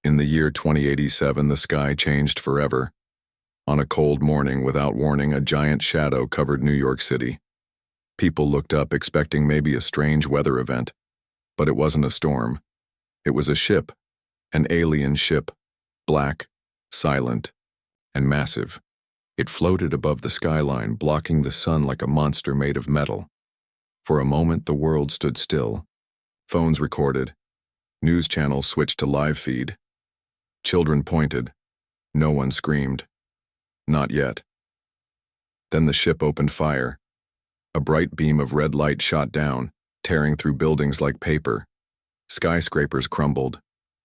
In the year 2087, the sky changed forever. On a cold morning, without warning, a giant shadow covered New York City. People looked up expecting maybe a strange weather event, but it wasn't a storm. It was a ship, an alien ship, black, silent, and massive. It floated above the skyline, blocking the sun like a monster made of metal. For a moment, the world stood still. Phones recorded. News channels switched to live feed. Children pointed. No one screamed. Not yet. Then the ship opened fire. A bright beam of red light shot down, tearing through buildings like paper. Skyscrapers crumbled.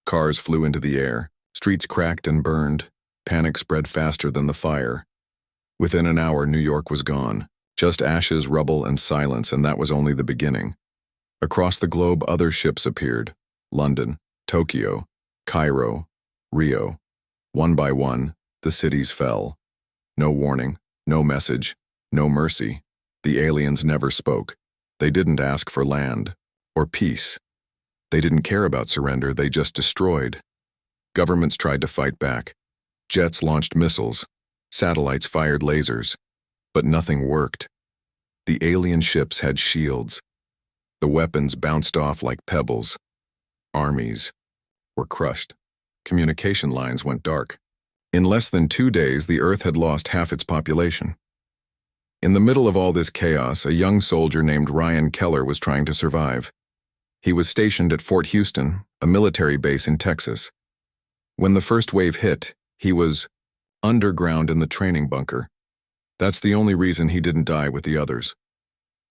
Cars flew into the air. Streets cracked and burned. Panic spread faster than the fire. Within an hour, New York was gone. Just ashes, rubble, and silence, and that was only the beginning. Across the globe, other ships appeared. London, Tokyo, Cairo, Rio. One by one, the cities fell. No warning, no message, no mercy. The aliens never spoke. They didn't ask for land or peace. They didn't care about surrender, they just destroyed. Governments tried to fight back. Jets launched missiles. Satellites fired lasers. But nothing worked. The alien ships had shields. The weapons bounced off like pebbles. Armies were crushed. Communication lines went dark. In less than 2 days, the Earth had lost half its population. In the middle of all this chaos, a young soldier named Ryan Keller was trying to survive. He was stationed at Fort Houston, a military base in Texas. When the first wave hit, he was underground in the training bunker. That's the only reason he didn't die with the others.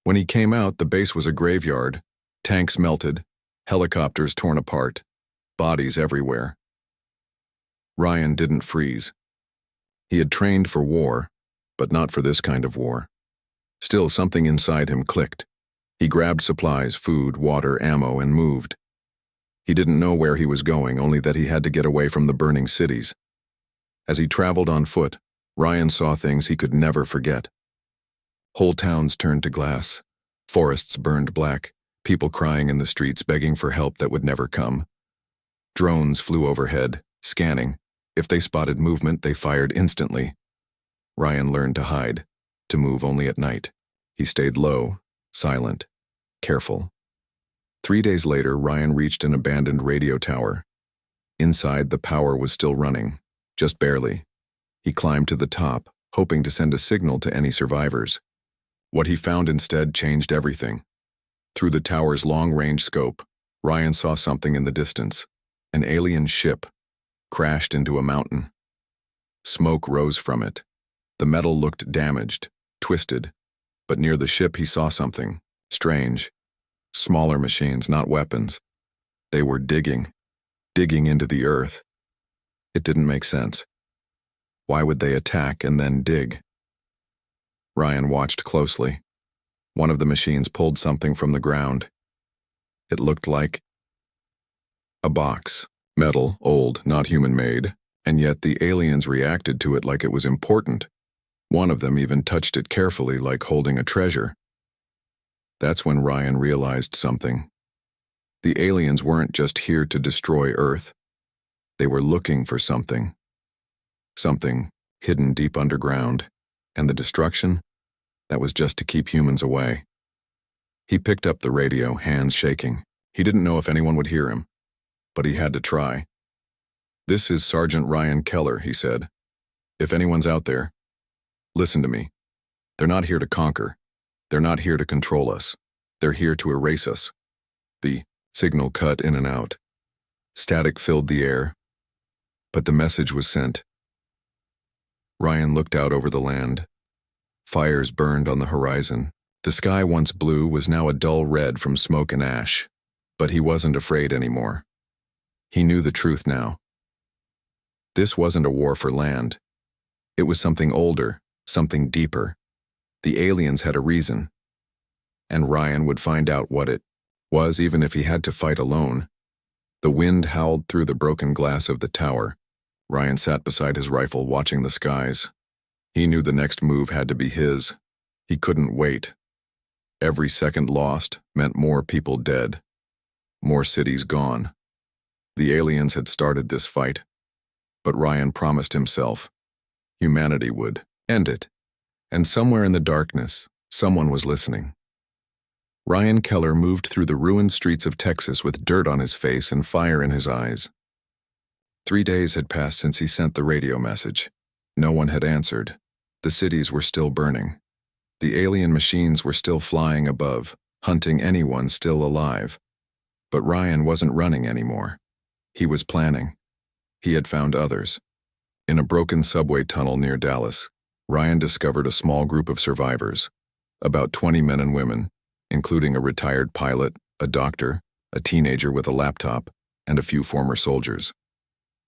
When he came out, the base was a graveyard. Tanks melted, helicopters torn apart, bodies everywhere. Ryan didn't freeze. He had trained for war, but not for this kind of war. Still, something inside him clicked. He grabbed supplies, food, water, ammo, and moved. He didn't know where he was going, only that he had to get away from the burning cities. As he traveled on foot, Ryan saw things he could never forget. Whole towns turned to glass. Forests burned black, people crying in the streets begging for help that would never come. Drones flew overhead, scanning. If they spotted movement, they fired instantly. Ryan learned to hide, to move only at night. He stayed low, silent, careful. 3 days later, Ryan reached an abandoned radio tower. Inside, the power was still running, just barely. He climbed to the top, hoping to send a signal to any survivors. What he found instead changed everything. Through the tower's long-range scope, Ryan saw something in the distance. An alien ship crashed into a mountain. Smoke rose from it. The metal looked damaged, twisted, but near the ship he saw something strange. Smaller machines, not weapons. They were digging into the earth. It didn't make sense. Why would they attack and then dig? Ryan watched closely. One of the machines pulled something from the ground. It looked like a box. Metal, old, not human-made, and yet the aliens reacted to it like it was important. One of them even touched it carefully, like holding a treasure. That's when Ryan realized something. The aliens weren't just here to destroy Earth. They were looking for something. Something hidden deep underground. And the destruction? That was just to keep humans away. He picked up the radio, hands shaking. He didn't know if anyone would hear him, but he had to try. "This is Sergeant Ryan Keller," he said. "If anyone's out there, listen to me. They're not here to conquer. They're not here to control us. They're here to erase us." The signal cut in and out. Static filled the air, but the message was sent. Ryan looked out over the land. Fires burned on the horizon. The sky, once blue, was now a dull red from smoke and ash. But he wasn't afraid anymore. He knew the truth now. This wasn't a war for land. It was something older, something deeper. The aliens had a reason. And Ryan would find out what it was, even if he had to fight alone. The wind howled through the broken glass of the tower. Ryan sat beside his rifle, watching the skies. He knew the next move had to be his. He couldn't wait. Every second lost meant more people dead, more cities gone. The aliens had started this fight, but Ryan promised himself humanity would end it. And somewhere in the darkness, someone was listening. Ryan Keller moved through the ruined streets of Texas with dirt on his face and fire in his eyes. 3 days had passed since he sent the radio message. No one had answered. The cities were still burning. The alien machines were still flying above, hunting anyone still alive. But Ryan wasn't running anymore. He was planning. He had found others. In a broken subway tunnel near Dallas, Ryan discovered a small group of survivors, about 20 men and women, including a retired pilot, a doctor, a teenager with a laptop, and a few former soldiers.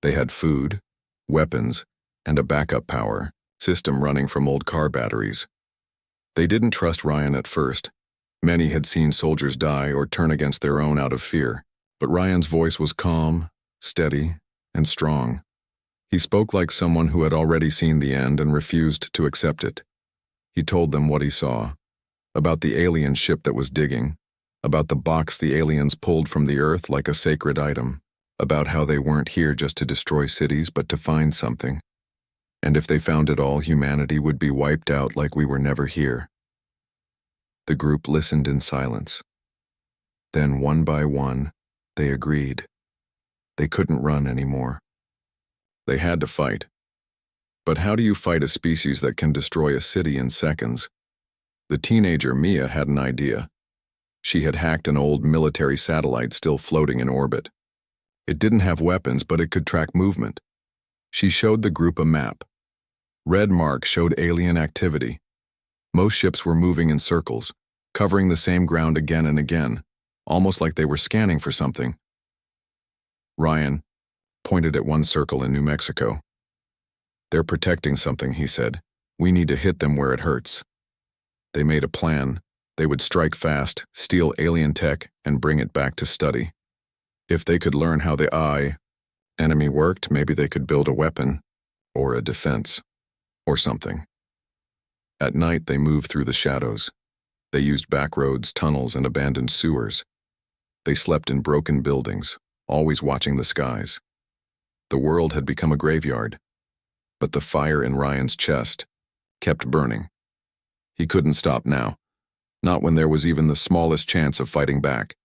They had food, weapons, and a backup power system running from old car batteries. They didn't trust Ryan at first. Many had seen soldiers die or turn against their own out of fear, but Ryan's voice was calm, steady, and strong. He spoke like someone who had already seen the end and refused to accept it. He told them what he saw, about the alien ship that was digging, about the box the aliens pulled from the earth like a sacred item, about how they weren't here just to destroy cities but to find something. And if they found it all, humanity would be wiped out like we were never here. The group listened in silence. Then, one by one, they agreed. They couldn't run anymore. They had to fight. But how do you fight a species that can destroy a city in seconds? The teenager Mia had an idea. She had hacked an old military satellite still floating in orbit. It didn't have weapons, but it could track movement. She showed the group a map. Red marks showed alien activity. Most ships were moving in circles, covering the same ground again and again, almost like they were scanning for something. Ryan pointed at one circle in New Mexico. "They're protecting something," he said. "We need to hit them where it hurts." They made a plan. They would strike fast, steal alien tech, and bring it back to study. If they could learn how the enemy worked, maybe they could build a weapon, or a defense, or something. At night, they moved through the shadows. They used back roads, tunnels, and abandoned sewers. They slept in broken buildings, always watching the skies. The world had become a graveyard, but the fire in Ryan's chest kept burning. He couldn't stop now, not when there was even the smallest chance of fighting back.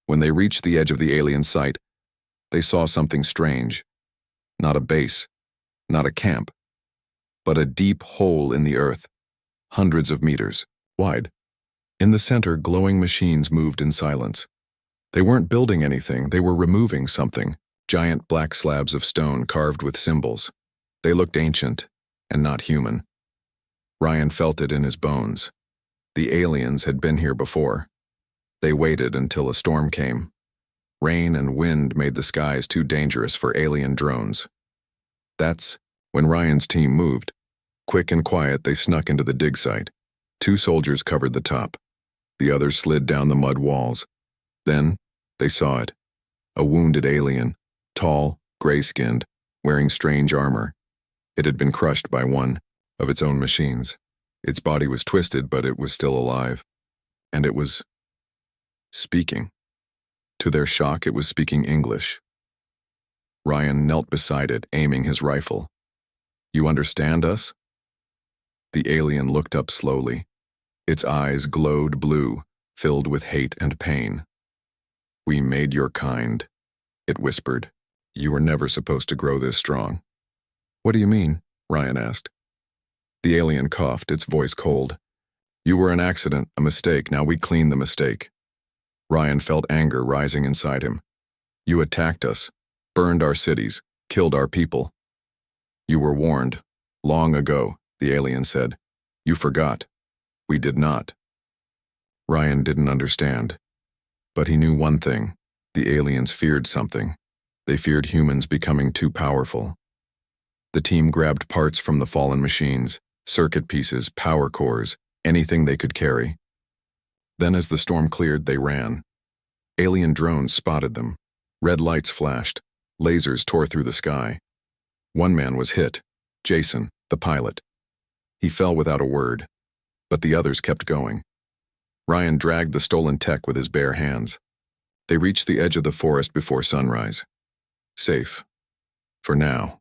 When they reached the edge of the alien site, they saw something strange. Not a base, not a camp, but a deep hole in the earth, hundreds of meters wide. In the center, glowing machines moved in silence. They weren't building anything, they were removing something, giant black slabs of stone carved with symbols. They looked ancient and not human. Ryan felt it in his bones. The aliens had been here before. They waited until a storm came. Rain and wind made the skies too dangerous for alien drones. That's when Ryan's team moved. Quick and quiet, they snuck into the dig site. 2 soldiers covered the top. The others slid down the mud walls. Then, they saw it. A wounded alien, tall, gray-skinned, wearing strange armor. It had been crushed by one of its own machines. Its body was twisted, but it was still alive. And it was speaking. To their shock, it was speaking English. Ryan knelt beside it, aiming his rifle. "You understand us?" The alien looked up slowly. Its eyes glowed blue, filled with hate and pain. "We made your kind," it whispered. "You were never supposed to grow this strong." "What do you mean?" Ryan asked. The alien coughed, its voice cold. "You were an accident, a mistake. Now we clean the mistake." Ryan felt anger rising inside him. "You attacked us, burned our cities, killed our people." "You were warned, long ago," the alien said. "You forgot. We did not." Ryan didn't understand. But he knew one thing. The aliens feared something. They feared humans becoming too powerful. The team grabbed parts from the fallen machines, circuit pieces, power cores, anything they could carry. Then as the storm cleared, they ran. Alien drones spotted them. Red lights flashed. Lasers tore through the sky. One man was hit, Jason, the pilot. He fell without a word, but the others kept going. Ryan dragged the stolen tech with his bare hands. They reached the edge of the forest before sunrise. Safe. For now.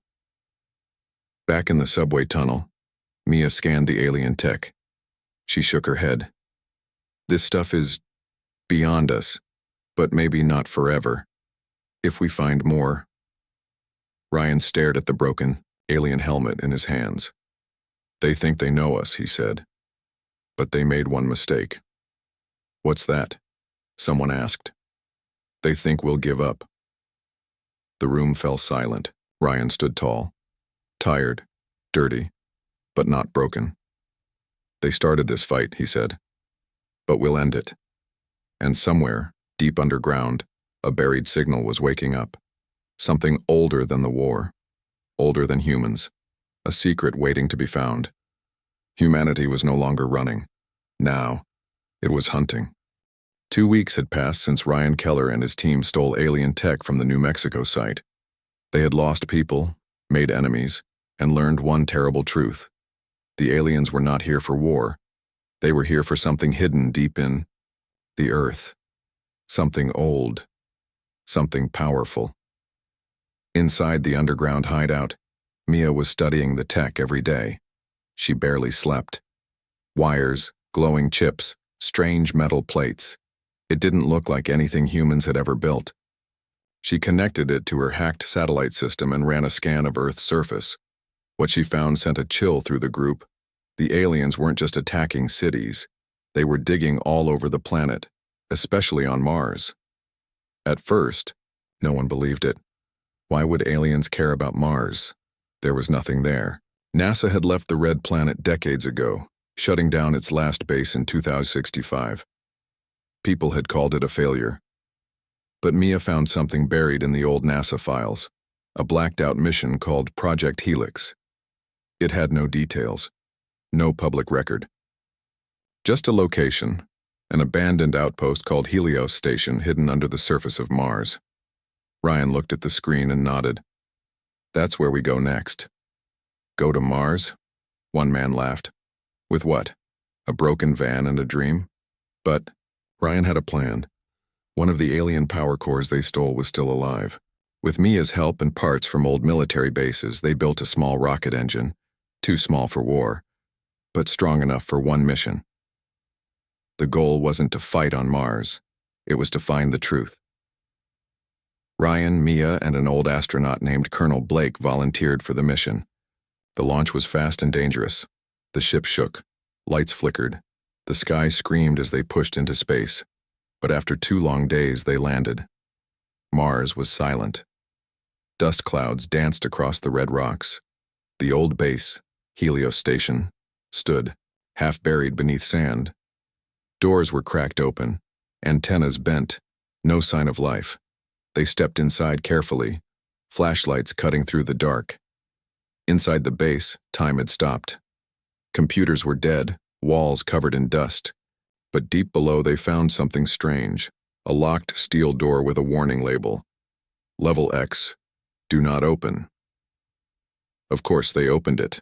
Back in the subway tunnel, Mia scanned the alien tech. She shook her head. This stuff is beyond us, but maybe not forever. If we find more. Ryan stared at the broken, alien helmet in his hands. They think they know us, he said. But they made one mistake. What's that? Someone asked. They think we'll give up. The room fell silent. Ryan stood tall. Tired, dirty, but not broken. They started this fight, he said. But we'll end it. And somewhere, deep underground, a buried signal was waking up. Something older than the war. Older than humans. A secret waiting to be found. Humanity was no longer running. Now, it was hunting. 2 weeks had passed since Ryan Keller and his team stole alien tech from the New Mexico site. They had lost people, made enemies, and learned one terrible truth. The aliens were not here for war. They were here for something hidden deep in the earth. Something old. Something powerful. Inside the underground hideout, Mia was studying the tech every day. She barely slept. Wires, glowing chips, strange metal plates. It didn't look like anything humans had ever built. She connected it to her hacked satellite system and ran a scan of Earth's surface. What she found sent a chill through the group. The aliens weren't just attacking cities. They were digging all over the planet, especially on Mars. At first, no one believed it. Why would aliens care about Mars? There was nothing there. NASA had left the red planet decades ago, shutting down its last base in 2065. People had called it a failure. But Mia found something buried in the old NASA files, a blacked-out mission called Project Helix. It had no details, no public record. Just a location, an abandoned outpost called Helios Station hidden under the surface of Mars. Ryan looked at the screen and nodded. That's where we go next. Go to Mars? One man laughed. With what? A broken van and a dream? But Ryan had a plan. One of the alien power cores they stole was still alive. With Mia's help and parts from old military bases, they built a small rocket engine, too small for war, but strong enough for one mission. The goal wasn't to fight on Mars. It was to find the truth. Ryan, Mia, and an old astronaut named Colonel Blake volunteered for the mission. The launch was fast and dangerous. The ship shook. Lights flickered. The sky screamed as they pushed into space. But after 2 long days, they landed. Mars was silent. Dust clouds danced across the red rocks. The old base, Helios Station, stood, half buried beneath sand. Doors were cracked open, antennas bent, no sign of life. They stepped inside carefully, flashlights cutting through the dark. Inside the base, time had stopped. Computers were dead, walls covered in dust. But deep below they found something strange, a locked steel door with a warning label. Level X, do not open. Of course they opened it.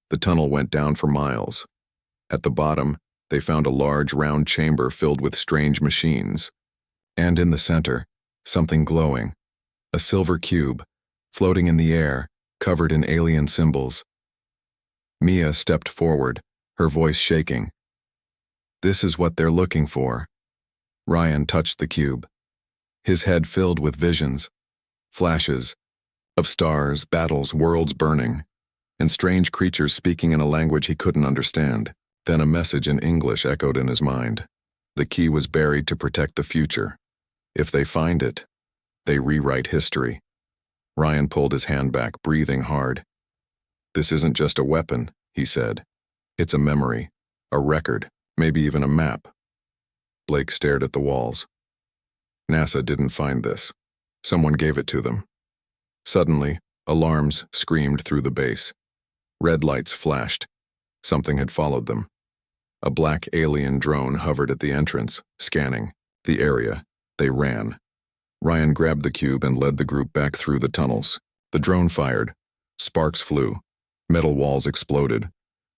The tunnel went down for miles. At the bottom, they found a large round chamber filled with strange machines. And in the center, something glowing. A silver cube, floating in the air, covered in alien symbols. Mia stepped forward, her voice shaking. This is what they're looking for. Ryan touched the cube. His head filled with visions, flashes, of stars, battles, worlds burning, and strange creatures speaking in a language he couldn't understand. Then a message in English echoed in his mind. The key was buried to protect the future. If they find it, they rewrite history. Ryan pulled his hand back, breathing hard. This isn't just a weapon, he said. It's a memory, a record, maybe even a map. Blake stared at the walls. NASA didn't find this. Someone gave it to them. Suddenly, alarms screamed through the base. Red lights flashed. Something had followed them. A black alien drone hovered at the entrance, scanning the area. They ran. Ryan grabbed the cube and led the group back through the tunnels. The drone fired. Sparks flew. Metal walls exploded.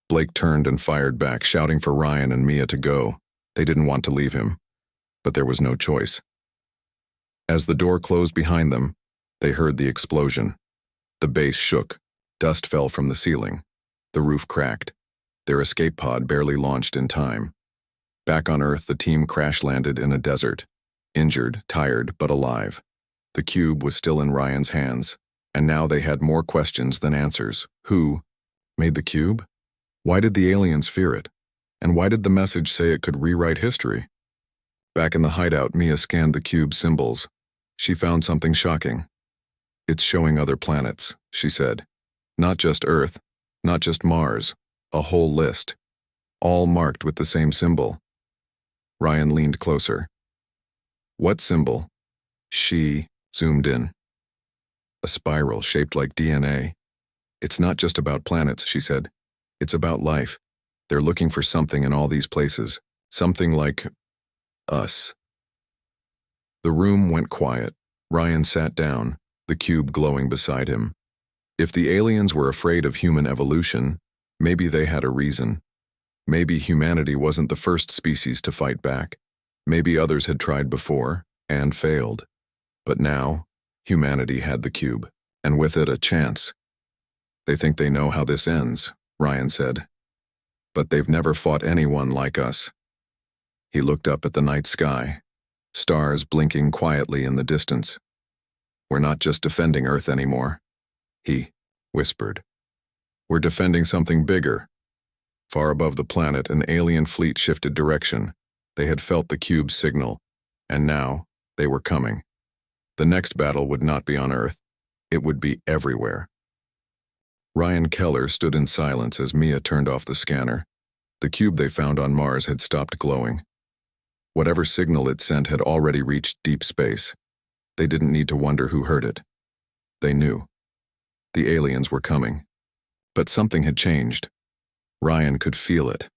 Blake turned and fired back, shouting for Ryan and Mia to go. They didn't want to leave him. But there was no choice. As the door closed behind them, they heard the explosion. The base shook. Dust fell from the ceiling. The roof cracked. Their escape pod barely launched in time. Back on Earth, the team crash-landed in a desert. Injured, tired, but alive. The cube was still in Ryan's hands, and now they had more questions than answers. Who made the cube? Why did the aliens fear it? And why did the message say it could rewrite history? Back in the hideout, Mia scanned the cube's symbols. She found something shocking. "It's showing other planets," she said. "Not just Earth, not just Mars, a whole list. All marked with the same symbol." Ryan leaned closer. "What symbol?" She zoomed in. "A spiral shaped like DNA. It's not just about planets," she said. "It's about life. They're looking for something in all these places. Something like us." The room went quiet. Ryan sat down, the cube glowing beside him. If the aliens were afraid of human evolution, maybe they had a reason. Maybe humanity wasn't the first species to fight back. Maybe others had tried before and failed. But now, humanity had the cube, and with it a chance. "They think they know how this ends," Ryan said. "But they've never fought anyone like us." He looked up at the night sky, stars blinking quietly in the distance. "We're not just defending Earth anymore," he whispered. "We're defending something bigger." Far above the planet, an alien fleet shifted direction. They had felt the cube's signal, and now they were coming. The next battle would not be on Earth. It would be everywhere. Ryan Keller stood in silence as Mia turned off the scanner. The cube they found on Mars had stopped glowing. Whatever signal it sent had already reached deep space. They didn't need to wonder who heard it. They knew. The aliens were coming. But something had changed. Ryan could feel it.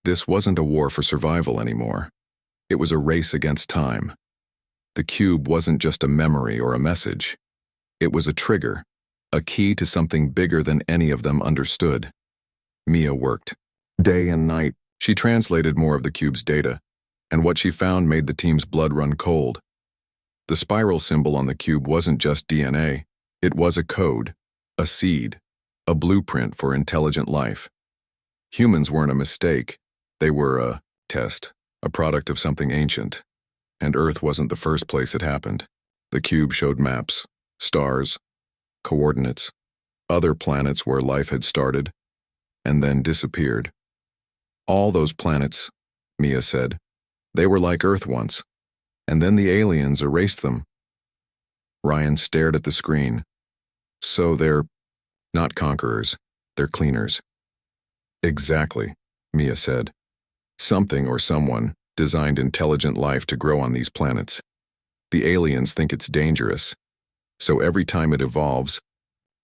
This wasn't a war for survival anymore. It was a race against time. The cube wasn't just a memory or a message. It was a trigger, a key to something bigger than any of them understood. Mia worked. Day and night, she translated more of the cube's data, and what she found made the team's blood run cold. The spiral symbol on the cube wasn't just DNA. It was a code, a seed, a blueprint for intelligent life. Humans weren't a mistake. They were a test, a product of something ancient. And Earth wasn't the first place it happened. The cube showed maps, stars, coordinates, other planets where life had started, and then disappeared. All those planets, Mia said, they were like Earth once, and then the aliens erased them. Ryan stared at the screen. "So they're not conquerors, they're cleaners." "Exactly," Mia said. "Something or someone designed intelligent life to grow on these planets. The aliens think it's dangerous, so every time it evolves,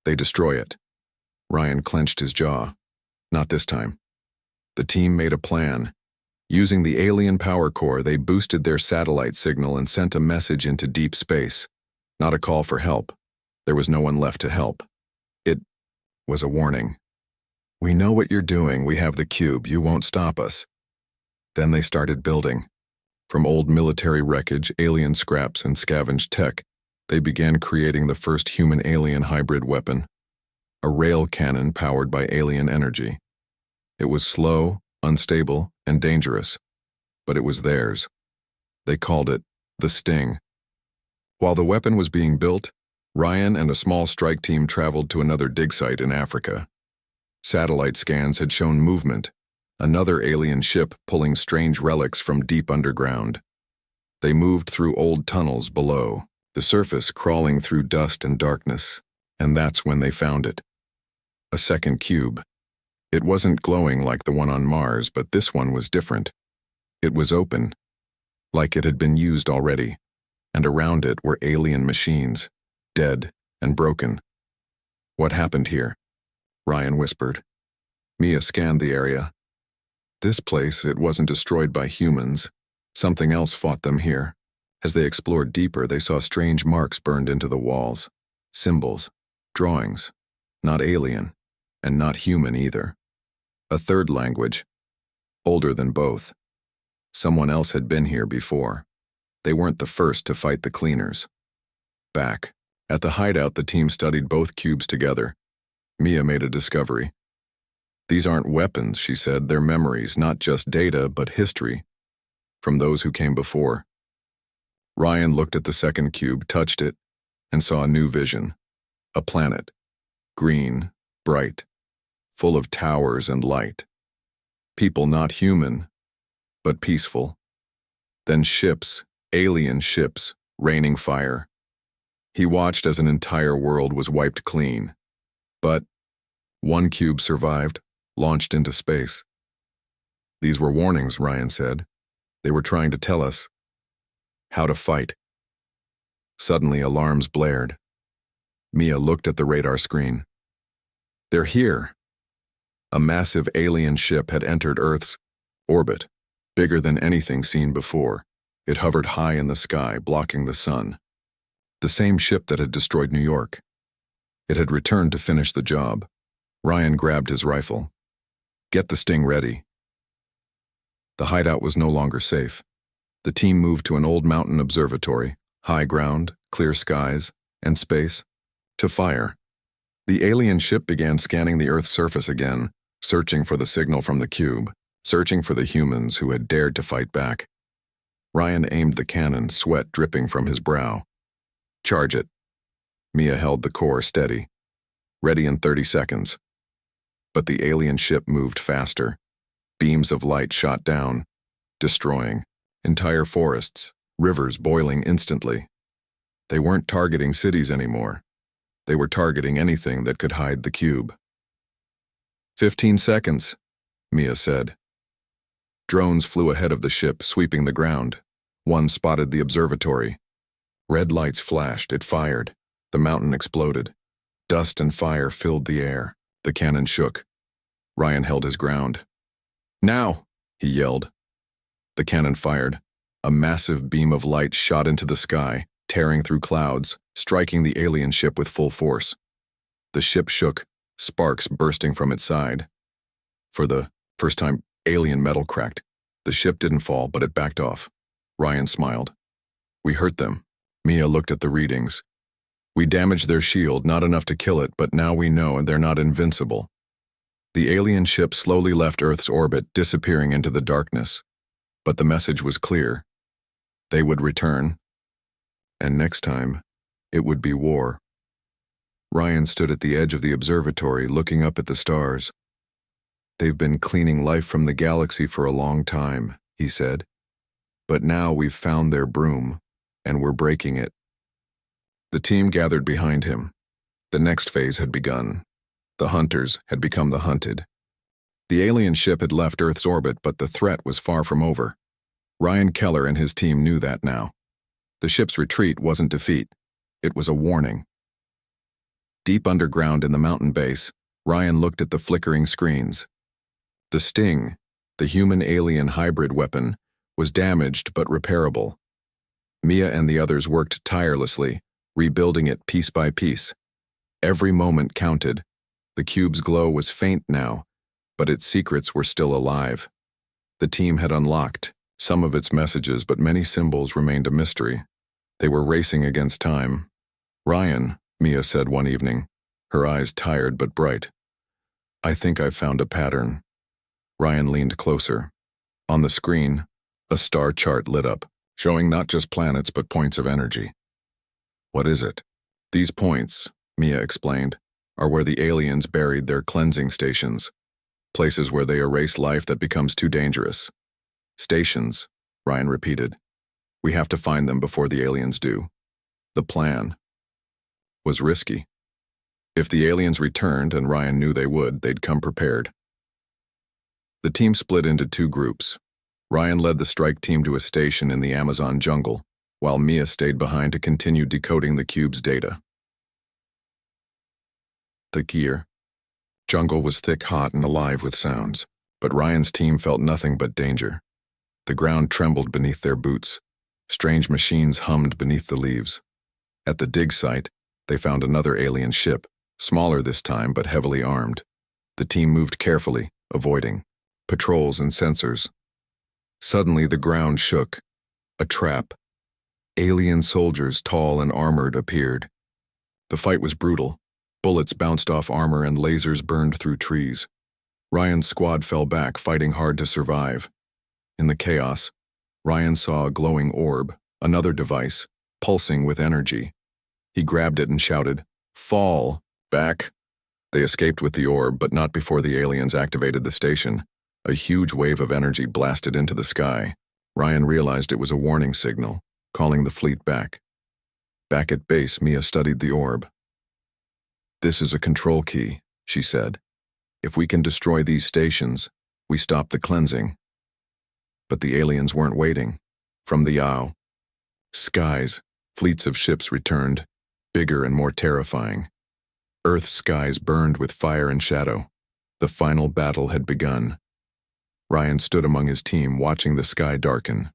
they destroy it." Ryan clenched his jaw. Not this time. The team made a plan. Using the alien power core, they boosted their satellite signal and sent a message into deep space. Not a call for help. There was no one left to help. It was a warning. "We know what you're doing. We have the cube. You won't stop us." Then they started building. From old military wreckage, alien scraps, and scavenged tech, they began creating the first human-alien hybrid weapon. A rail cannon powered by alien energy. It was slow, unstable, and dangerous, but it was theirs. They called it the Sting. While the weapon was being built, Ryan and a small strike team traveled to another dig site in Africa. Satellite scans had shown movement, another alien ship pulling strange relics from deep underground. They moved through old tunnels below, the surface crawling through dust and darkness, and that's when they found it. A second cube. It wasn't glowing like the one on Mars, but this one was different. It was open, like it had been used already, and around it were alien machines, dead and broken. "What happened here?" Ryan whispered. Mia scanned the area. This place, it wasn't destroyed by humans. Something else fought them here. As they explored deeper, they saw strange marks burned into the walls. Symbols, drawings, not alien, and not human either. A third language, older than both. Someone else had been here before. They weren't the first to fight the cleaners. Back at the hideout, the team studied both cubes together. Mia made a discovery. These aren't weapons, she said. They're memories, not just data, but history from those who came before. Ryan looked at the second cube, touched it, and saw a new vision. A planet. Green, bright, full of towers and light. People not human, but peaceful. Then ships, alien ships, raining fire. He watched as an entire world was wiped clean. But one cube survived, launched into space. These were warnings, Ryan said. They were trying to tell us how to fight. Suddenly, alarms blared. Mia looked at the radar screen. They're here. A massive alien ship had entered Earth's orbit, bigger than anything seen before. It hovered high in the sky, blocking the sun. The same ship that had destroyed New York. It had returned to finish the job. Ryan grabbed his rifle. Get the Sting ready. The hideout was no longer safe. The team moved to an old mountain observatory, high ground, clear skies, and space, to fire. The alien ship began scanning the Earth's surface again, searching for the signal from the cube, searching for the humans who had dared to fight back. Ryan aimed the cannon, sweat dripping from his brow. Charge it. Mia held the core steady. Ready in 30 seconds. But the alien ship moved faster. Beams of light shot down, destroying entire forests, rivers boiling instantly. They weren't targeting cities anymore. They were targeting anything that could hide the cube. 15 seconds, Mia said. Drones flew ahead of the ship, sweeping the ground. One spotted the observatory. Red lights flashed, it fired. The mountain exploded. Dust and fire filled the air. The cannon shook. Ryan held his ground. Now, he yelled. The cannon fired. A massive beam of light shot into the sky, tearing through clouds, striking the alien ship with full force. The ship shook, sparks bursting from its side. For the first time, alien metal cracked. The ship didn't fall, but it backed off. Ryan smiled. We hurt them. Mia looked at the readings. We damaged their shield, not enough to kill it, but now we know and they're not invincible. The alien ship slowly left Earth's orbit, disappearing into the darkness. But the message was clear. They would return. And next time, it would be war. Ryan stood at the edge of the observatory, looking up at the stars. They've been cleaning life from the galaxy for a long time, he said. But now we've found their broom, and we're breaking it. The team gathered behind him. The next phase had begun. The hunters had become the hunted. The alien ship had left Earth's orbit, but the threat was far from over. Ryan Keller and his team knew that now. The ship's retreat wasn't defeat. It was a warning. Deep underground in the mountain base, Ryan looked at the flickering screens. The Sting, the human-alien hybrid weapon, was damaged but repairable. Mia and the others worked tirelessly, rebuilding it piece by piece. Every moment counted. The cube's glow was faint now, but its secrets were still alive. The team had unlocked some of its messages, but many symbols remained a mystery. They were racing against time. Ryan, Mia said one evening, her eyes tired but bright. I think I've found a pattern. Ryan leaned closer. On the screen, a star chart lit up, showing not just planets but points of energy. What is it? These points, Mia explained, are where the aliens buried their cleansing stations, places where they erase life that becomes too dangerous. Stations, Ryan repeated. We have to find them before the aliens do. The plan was risky. If the aliens returned, and Ryan knew they would, they'd come prepared. The team split into two groups. Ryan led the strike team to a station in the Amazon jungle, while Mia stayed behind to continue decoding the cube's data. The gear. Jungle was thick, hot, and alive with sounds, but Ryan's team felt nothing but danger. The ground trembled beneath their boots. Strange machines hummed beneath the leaves. At the dig site, they found another alien ship, smaller this time but heavily armed. The team moved carefully, avoiding patrols and sensors. Suddenly the ground shook. A trap. Alien soldiers, tall and armored, appeared. The fight was brutal. Bullets bounced off armor and lasers burned through trees. Ryan's squad fell back, fighting hard to survive. In the chaos, Ryan saw a glowing orb, another device, pulsing with energy. He grabbed it and shouted, "Fall! Back!" They escaped with the orb, but not before the aliens activated the station. A huge wave of energy blasted into the sky. Ryan realized it was a warning signal, calling the fleet back. Back at base, Mia studied the orb. "This is a control key," she said. "If we can destroy these stations, we stop the cleansing." But the aliens weren't waiting. From the Yao skies, fleets of ships returned, bigger and more terrifying. Earth's skies burned with fire and shadow. The final battle had begun. Ryan stood among his team, watching the sky darken.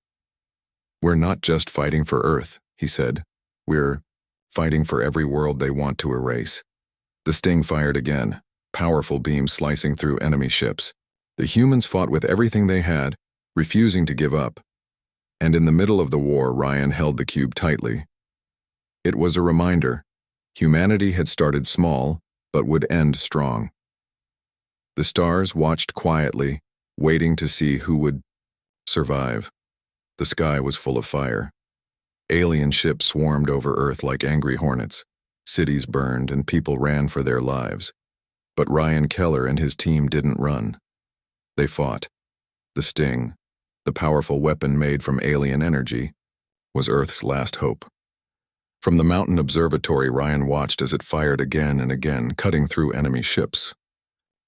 "We're not just fighting for Earth," he said. "We're fighting for every world they want to erase." The Sting fired again, powerful beams slicing through enemy ships. The humans fought with everything they had, refusing to give up. And in the middle of the war, Ryan held the cube tightly. It was a reminder. Humanity had started small, but would end strong. The stars watched quietly, waiting to see who would survive. The sky was full of fire. Alien ships swarmed over Earth like angry hornets. Cities burned and people ran for their lives. But Ryan Keller and his team didn't run. They fought. The Sting, the powerful weapon made from alien energy, was Earth's last hope. From the mountain observatory, Ryan watched as it fired again and again, cutting through enemy ships.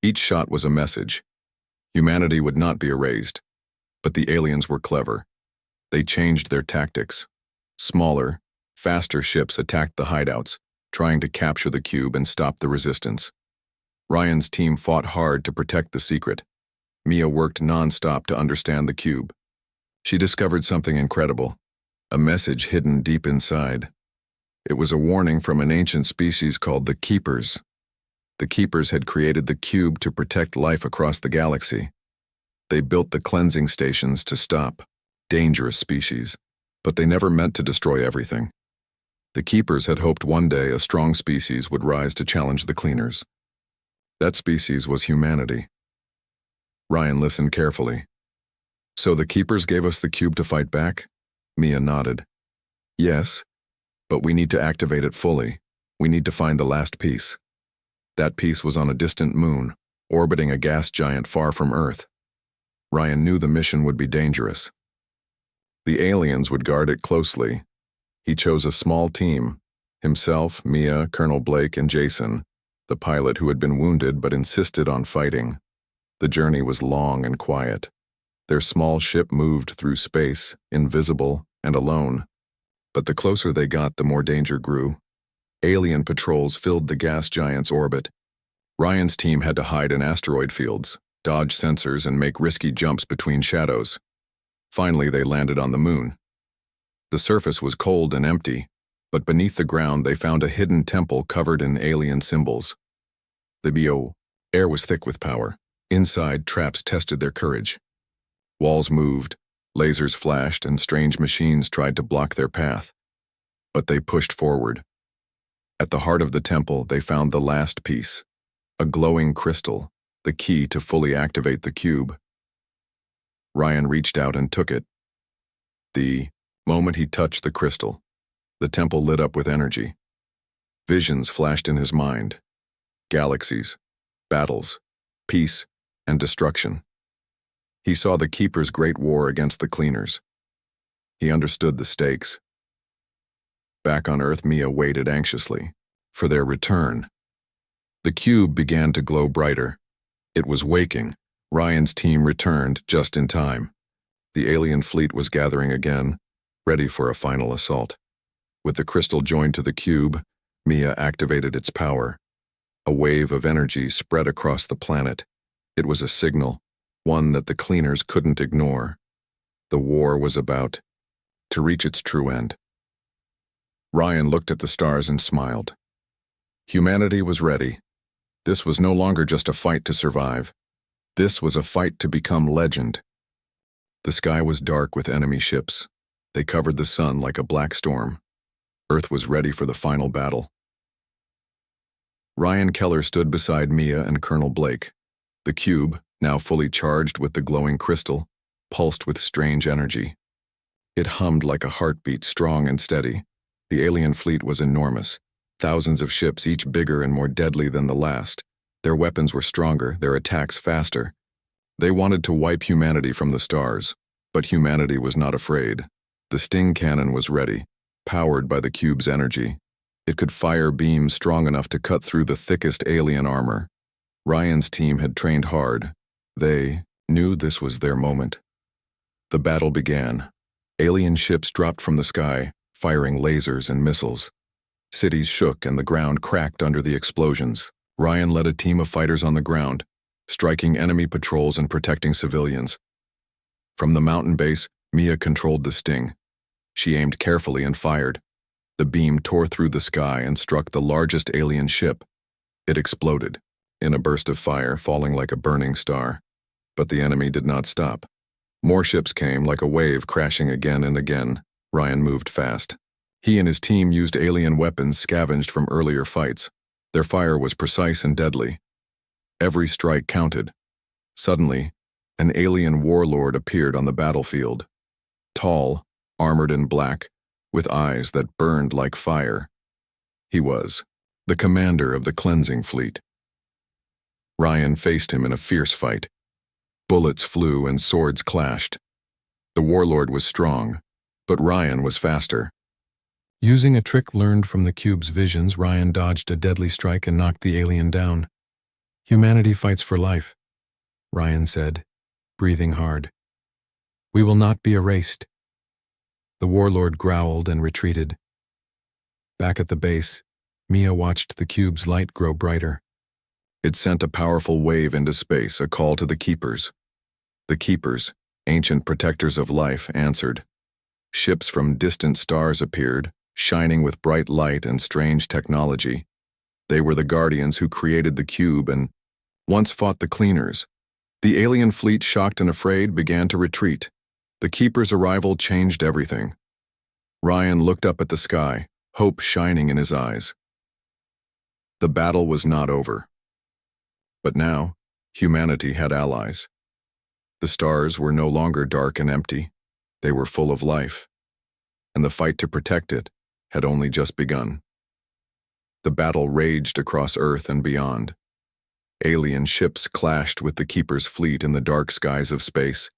Each shot was a message. Humanity would not be erased. But the aliens were clever. They changed their tactics. Smaller, faster ships attacked the hideouts, trying to capture the cube and stop the resistance. Ryan's team fought hard to protect the secret. Mia worked non-stop to understand the cube. She discovered something incredible, a message hidden deep inside. It was a warning from an ancient species called the Keepers. The Keepers had created the cube to protect life across the galaxy. They built the cleansing stations to stop dangerous species, but they never meant to destroy everything. The Keepers had hoped one day a strong species would rise to challenge the Cleaners. That species was humanity. Ryan listened carefully. "So the Keepers gave us the cube to fight back?" Mia nodded. "Yes, but we need to activate it fully. We need to find the last piece." That piece was on a distant moon, orbiting a gas giant far from Earth. Ryan knew the mission would be dangerous. The aliens would guard it closely. He chose a small team, himself, Mia, Colonel Blake, and Jason, the pilot who had been wounded but insisted on fighting. The journey was long and quiet. Their small ship moved through space, invisible and alone. But the closer they got, the more danger grew. Alien patrols filled the gas giant's orbit. Ryan's team had to hide in asteroid fields, dodge sensors, and make risky jumps between shadows. Finally, they landed on the moon. The surface was cold and empty, but beneath the ground they found a hidden temple covered in alien symbols. The air was thick with power. Inside, traps tested their courage. Walls moved, lasers flashed, and strange machines tried to block their path. But they pushed forward. At the heart of the temple, they found the last piece, a glowing crystal, the key to fully activate the cube. Ryan reached out and took it. The moment he touched the crystal, the temple lit up with energy. Visions flashed in his mind. Galaxies, battles, peace, and destruction. He saw the Keepers' great war against the Cleaners. He understood the stakes. Back on Earth, Mia waited anxiously for their return. The cube began to glow brighter. It was waking. Ryan's team returned just in time. The alien fleet was gathering again, ready for a final assault. With the crystal joined to the cube, Mia activated its power. A wave of energy spread across the planet. It was a signal, one that the Cleaners couldn't ignore. The war was about to reach its true end. Ryan looked at the stars and smiled. Humanity was ready. This was no longer just a fight to survive. This was a fight to become legend. The sky was dark with enemy ships. They covered the sun like a black storm. Earth was ready for the final battle. Ryan Keller stood beside Mia and Colonel Blake. The cube, now fully charged with the glowing crystal, pulsed with strange energy. It hummed like a heartbeat, strong and steady. The alien fleet was enormous. Thousands of ships, each bigger and more deadly than the last. Their weapons were stronger, their attacks faster. They wanted to wipe humanity from the stars, but humanity was not afraid. The Sting cannon was ready, powered by the cube's energy. It could fire beams strong enough to cut through the thickest alien armor. Ryan's team had trained hard. They knew this was their moment. The battle began. Alien ships dropped from the sky, firing lasers and missiles. Cities shook and the ground cracked under the explosions. Ryan led a team of fighters on the ground, striking enemy patrols and protecting civilians. From the mountain base, Mia controlled the Sting. She aimed carefully and fired. The beam tore through the sky and struck the largest alien ship. It exploded, in a burst of fire, falling like a burning star. But the enemy did not stop. More ships came, like a wave, crashing again and again. Ryan moved fast. He and his team used alien weapons scavenged from earlier fights. Their fire was precise and deadly. Every strike counted. Suddenly, an alien warlord appeared on the battlefield. Tall, armored in black, with eyes that burned like fire. He was the commander of the cleansing fleet. Ryan faced him in a fierce fight. Bullets flew and swords clashed. The warlord was strong, but Ryan was faster. Using a trick learned from the cube's visions, Ryan dodged a deadly strike and knocked the alien down. "Humanity fights for life," Ryan said, breathing hard. "We will not be erased." The warlord growled and retreated. Back at the base, Mia watched the cube's light grow brighter. It sent a powerful wave into space, a call to the Keepers. The Keepers, ancient protectors of life, answered. Ships from distant stars appeared, shining with bright light and strange technology. They were the guardians who created the cube and once fought the cleaners. The alien fleet, shocked and afraid, began to retreat. The Keepers' arrival changed everything. Ryan looked up at the sky, hope shining in his eyes. The battle was not over. But now, humanity had allies. The stars were no longer dark and empty. They were full of life. And the fight to protect it had only just begun. The battle raged across Earth and beyond. Alien ships clashed with the Keepers' fleet in the dark skies of space.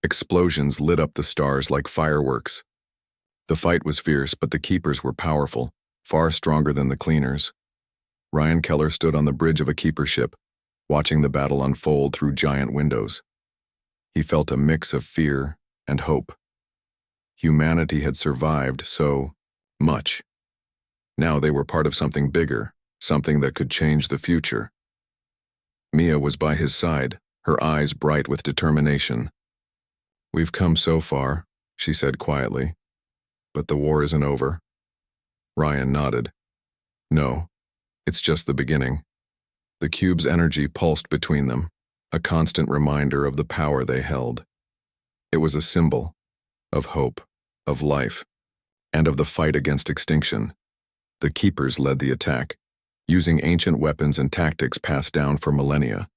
Explosions lit up the stars like fireworks. The fight was fierce, but the Keepers were powerful, far stronger than the cleaners. Ryan Keller stood on the bridge of a Keeper ship, watching the battle unfold through giant windows. He felt a mix of fear and hope. Humanity had survived so much. Now they were part of something bigger, something that could change the future. Mia was by his side, her eyes bright with determination. "We've come so far," she said quietly. "But the war isn't over." Ryan nodded. "No, it's just the beginning." The cube's energy pulsed between them, a constant reminder of the power they held. It was a symbol of hope, of life, and of the fight against extinction. The Keepers led the attack, using ancient weapons and tactics passed down for millennia.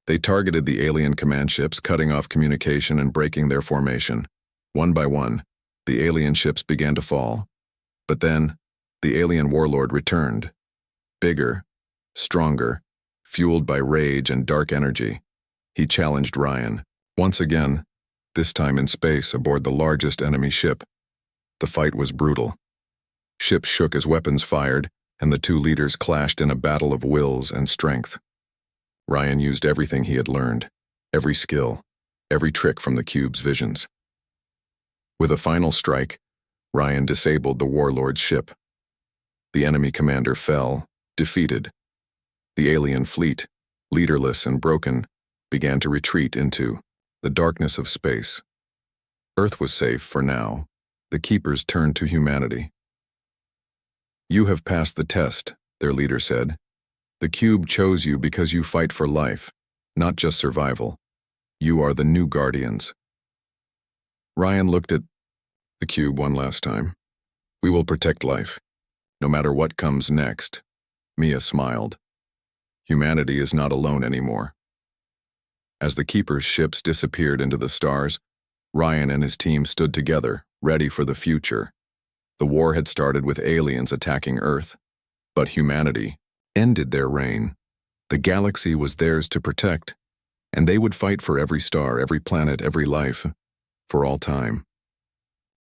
They targeted the alien command ships, cutting off communication and breaking their formation. One by one, the alien ships began to fall. But then, the alien warlord returned. Bigger, stronger, fueled by rage and dark energy. He challenged Ryan, once again, this time in space aboard the largest enemy ship. The fight was brutal. Ships shook as weapons fired, and the two leaders clashed in a battle of wills and strength. Ryan used everything he had learned, every skill, every trick from the cube's visions. With a final strike, Ryan disabled the warlord's ship. The enemy commander fell, defeated. The alien fleet, leaderless and broken, began to retreat into the darkness of space. Earth was safe for now. The Keepers turned to humanity. "You have passed the test," their leader said. "The cube chose you because you fight for life, not just survival. You are the new guardians." Ryan looked at The cube one last time. We will protect life. No matter what comes next. Mia smiled. Humanity is not alone anymore. As the Keeper's ships disappeared into the stars, Ryan and his team stood together, ready for the future. The war had started with aliens attacking Earth, but humanity ended their reign. The galaxy was theirs to protect, and they would fight for every star, every planet, every life, for all time.